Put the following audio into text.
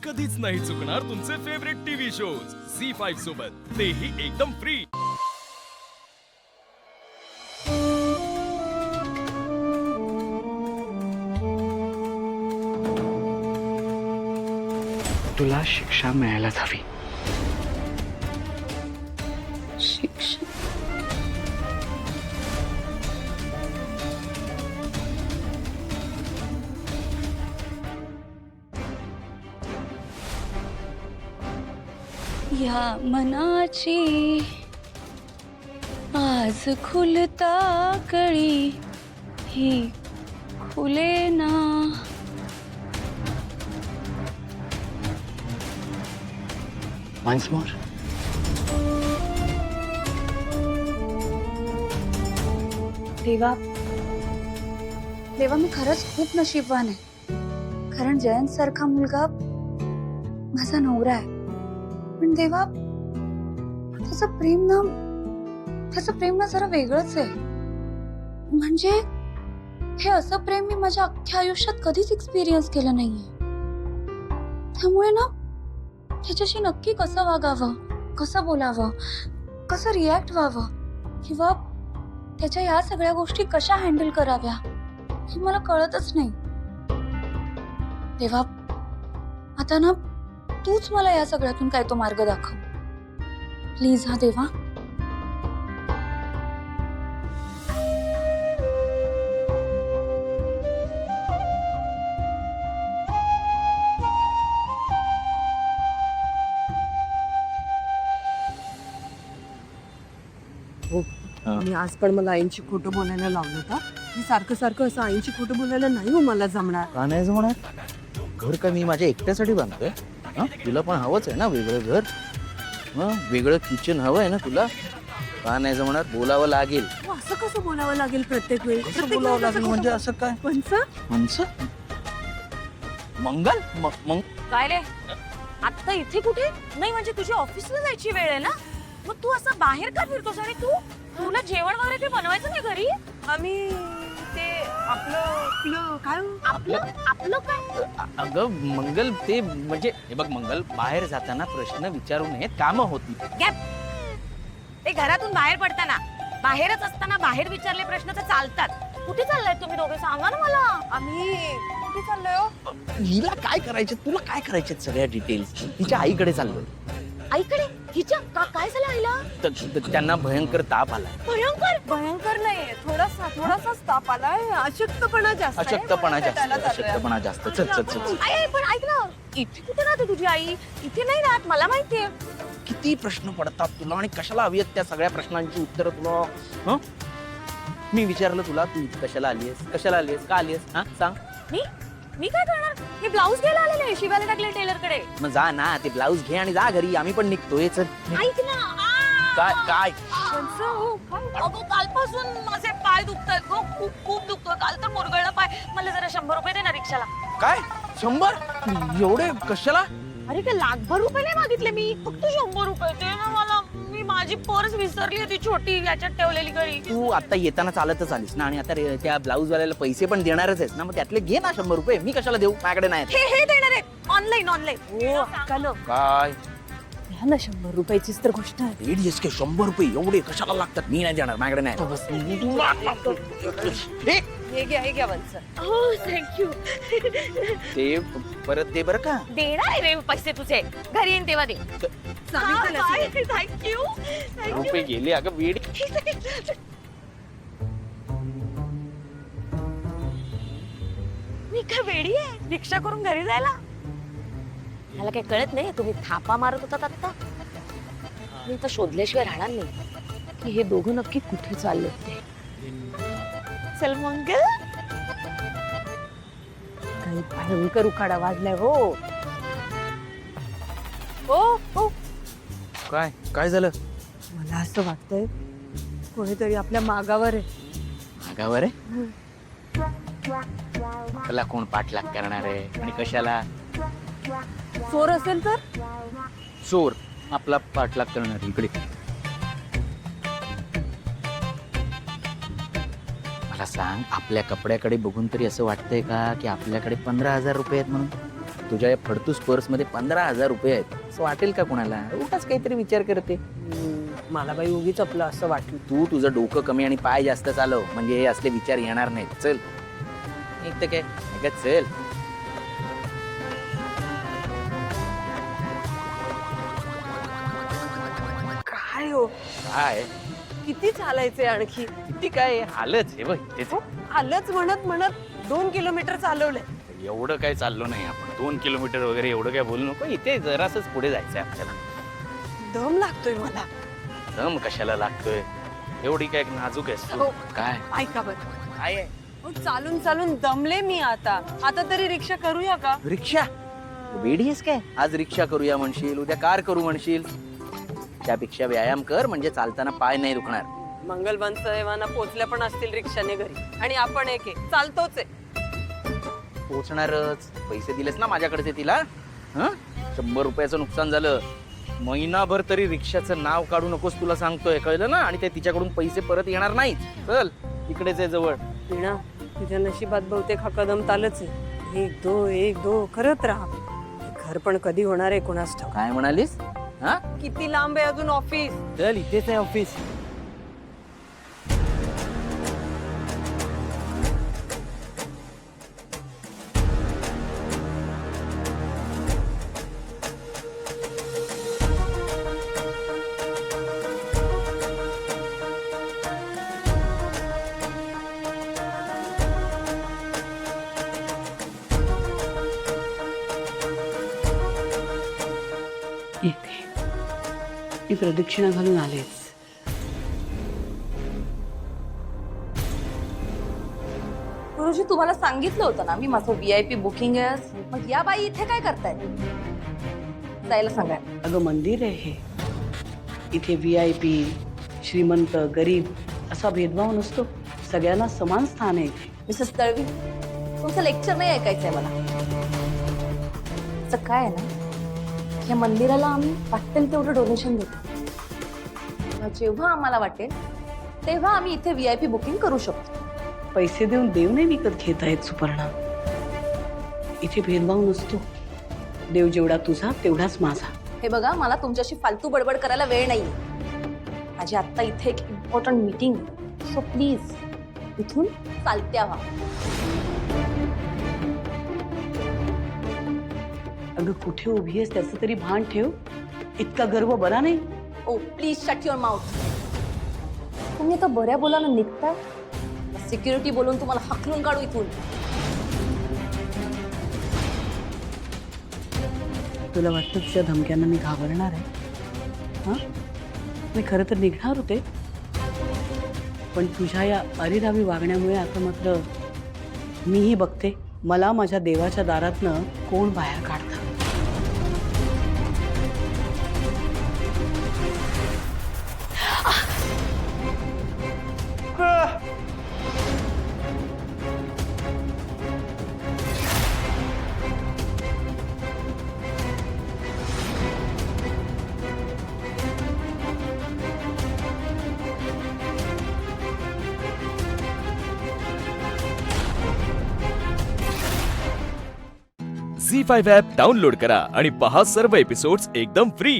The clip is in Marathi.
कधीच नाही चुकणार तुमचे फेवरेट टीव्ही शोज झी5 सोबत, तेही एकदम फ्री। तुला शिक्षा मिळायलाच हवी। शिक्षा? या मनाची आज खुलता कळी ही खुले ना। Once more. देवा, देवा मी खरंच खूप नशीबवान आहे, कारण जयंत सारखा मुलगा माझा नवरा आहे। पण देवा, त्याचं प्रेम ना जरा वेगळंच आहे। म्हणजे हे असं प्रेम मी माझ्या अख्ख्या आयुष्यात कधीच एक्सपिरियन्स केलं नाहीये। त्यामुळे ना त्याच्याशी नक्की कसं वागावं, कसं बोलावं, कसं रिॲक्ट व्हावं, किंवा त्याच्या या सगळ्या गोष्टी कशा हँडल कराव्या हे मला कळतच नाही। देवा, आता ना तूच मला या सगळ्यातून काय तो मार्ग दाखव प्लीज। हा देवा। मी आज पण मला आईंची खोटं बोलायला लावलं होतं। मी सारखं सारखं असं आईंची खोटं बोलायला नाही हो मला जमणार। का नाही जमणार? घर का मी माझ्या एकट्यासाठी बांधतोय? तुला पण हवंच आहे ना वेगळं घर, वेगळं किचन हवं आहे ना तुला? का नाही जमणार? बोलावं लागेल। असं कसं बोलावं लागेल प्रत्येक वेळी? कसं बोलावं लागेल म्हणजे असं काय? पंच मंगल मग काय रे आता इथे कुठे? नाही म्हणजे तुझी ऑफिसला जायची वेळ आहे ना, मग तू असं बाहेर का फिरतोस? आणि तुला जेवण वगैरे ते बनवायचं नाही घरी? आम्ही ते आपलं काय हो? आपलं काय? अगं मंगल, ते म्हणजे हे बघ मंगल, बाहेर जाताना प्रश्न विचारू नयेत, कामं होती। गॅप! ते घरातून बाहेर पडताना, बाहेरच असताना बाहेर विचारले प्रश्न तर चालतात। कुठे चाललाय तुम्ही दोघे? सांगा ना मला। आम्ही कुठे चाललोय हो? हिला काय करायचे, तुला काय करायचे सगळ्या डिटेल्स? तिच्या आईकडे चाललोय। आईकडे? हिच्या काय झालं आईला? त्यांना भयंकर ताप आलाय। भयंकर नाहीये, थोडासा ताप आलाय, अशक्तपणा जास्त आहे. अशक्तपणा जास्त, त्याला चाललोय. अशक्तपणा जास्त। चल चल चल। आई पण ऐक ना, इथे कुठे राहते तुझी आई? इथे नाही राहत, मला माहितीये। किती प्रश्न पडतात तुला आणि कशाला हवी आहेत त्या सगळ्या प्रश्नांची उत्तर तुला? हं? मी विचारलं तुला, तू कशाला आलीयस? कशाला आलीयस? का आलीयस? हा सांग। मी काय करणार? मी ब्लाऊज घ्यायला आलेले आहे, शिवायला टाकले टेलर कडे। मग जा ना, ते ब्लाऊज घे आणि जा घरी, आम्ही पण निघतोय। चल। ऐक ना। काय काय? अगं कालपासून माझे पाय दुखतायत गं, खूप खूप दुखतोय। काल तर मुरगळला पाय। मला जरा 100 रुपये दे ना रिक्षाला। काय 100? एवढे कशाला? अरे काय लाखभर रुपये नाही मागितले मी, फक्त 100 रुपये दे ना मला। मी माझी पर्स विसरली होती छोटी, याच्यात ठेवलेली घरी। तू आता येताना चालतच आलीस ना, आणि आता त्या ब्लाऊज वाल्याला पैसे पण देणारच आहेस ना, मग त्यातले घे ना 100 रुपये। मी कशाला देऊ? माझ्याकडे नाही। हे देणार आहे ऑनलाईन। हो अक्कानं, काय? द्या ना 100 रुपयाचीच तर गोष्ट आहे। एडीएस के 100 रुपये एवढे कशाला लागतात? मी नाही देणार, माझ्याकडे नाही। हे घ्या वंच। हो थँक्यू। ते परत दे बरं का? देणार आहे रे पैसे तुझे, घरी येईन तेव्हा दे। थँक्यू। रुपये गेले अगं वेडी। मी काय वेडी आहे रिक्षा करून घरी जायला? मला काही कळत नाही, तुम्ही थापा मारत होतात आता। मी तर शोधल्याशिवाय राहणार नाही की हे दोघं नक्की कुठे चालले ते। चल मंगल। काही भयंकर उखाडा वाजलाय हो। ओ काय काय झालं? मला असं वाटतंय कोणीतरी आपल्या मागावर आहे। मागावर आहे? त्याला कोण पाठलाग करणार आहे आणि कशाला? चोर असेल तर? चोर आपला पाठलाग करणार इकडे। मला सांग, आपल्या कपड्याकडे बघून तरी असं वाटतंय का की आपल्याकडे 15,000 रुपये आहेत म्हणून? तुझ्या या फडतूस पर्स मध्ये 15,000 रुपये आहेत असं वाटेल का कोणाला? उगाच काहीतरी विचार करते. मला बाई उगीच आपलं असं वाटलं. तू तुझं डोकं कमी आणि पाय जास्त चालव, म्हणजे हे असले विचार येणार नाहीत. चल एक तर काय अगं चल. काय हो, काय किती चालायचंय आणखी? किती काय हालच हे बघ तेच. आलंच म्हणत म्हणत 2 किलोमीटर चालवलंय. एवढं काय चाललो नाही आपण, 2 किलोमीटर वगैरे एवढं काय बोलू नको. इथे जरासच पुढे जायचंय आपल्याला. दम लागतोय मला. दम कशाला लागतोय? एवढी काय नाजूक आहेस तू? हो. काय ऐका बरं, काय आहे? चालून चालून दमले मी आता. आता तरी रिक्षा करूया का? रिक्षा? वेडी आहेस काय? आज रिक्षा करूया म्हणशील, उद्या कार करू म्हणशील. त्यापेक्षा व्यायाम कर, म्हणजे चालताना पाय नाही दुखणार. मंगलबन साहेबांना पोचल्या पण असतील रिक्षाने घरी, आणि आपण एक चालतोच आहे. पोचणारच. पैसे दिलेस ना माझ्याकडचे तिला. 100 रुपयाचं नुकसान झालं. महिनाभर तरी रिक्षाचं नाव काढू नकोस, तुला सांगतोय, कळलं ना? आणि ते तिच्याकडून पैसे परत येणार नाहीत. चल इकडेच आहे जवळ. वीणा, तुझ्या नशिबात बहुतेक हा कदम तालच आहे. 1-2 करत राहा. घर पण कधी होणार आहे कोणास ठाऊक. काय म्हणालीस? हा, किती लांब आहे अजून ऑफिस? चल इथेच आहे ऑफिस. येते. मी प्रदक्षिणा घालून आलेच. गुरुजी, तुम्हाला सांगितलं होतं ना मी माझं VIP बुकिंग आहे. मग या बाई इथे काय करताय? जायला सांगा. अगं मंदिर आहे हे. इथे VIP, श्रीमंत, गरीब असा भेदभाव नसतो. सगळ्यांना समान स्थान आहे इथे. मिसेस तळवी, तुमचं लेक्चर नाही ऐकायचंय मला. असं काय आहे ना, या मंदिराला आम्ही वाटेल तेवढं डोनेशन देतो. जेव्हा आम्हाला वाटेल तेव्हा आम्ही इथे VIP बुकिंग करू शकतो. पैसे देऊन देव नाही विकत घेता येत सुपर्णा. इथे भेदभाव नसतो. देव जेवढा तुझा तेवढाच माझा. हे बघा, मला तुमच्याशी फालतू बडबड करायला वेळ नाही. माझी आत्ता इथे एक इम्पॉर्टंट मीटिंग आहे. सो प्लीज इथून चालत्या व्हा. अगं कुठे उभी आहेस त्याचं तरी भान ठेव. इतका गर्व बरा नाही. ओ प्लीज शट युअर माउथ. तुम्ही आता बऱ्या बोलानं निघताय. सिक्युरिटी बोलून तुम्हाला हकलून काढू इथून. तुला वाटतं तुझ्या धमक्यांना मी घाबरणार आहे? हां, मी खरं तर निघणार होते, पण तुझ्या या अरेरावी वागण्यामुळे आता मात्र मीही बघते मला माझ्या देवाच्या दारातनं कोण बाहेर काढतं. झी5 ॲप डाउनलोड करा आणि पहा सर्व एपिसोड्स एकदम फ्री.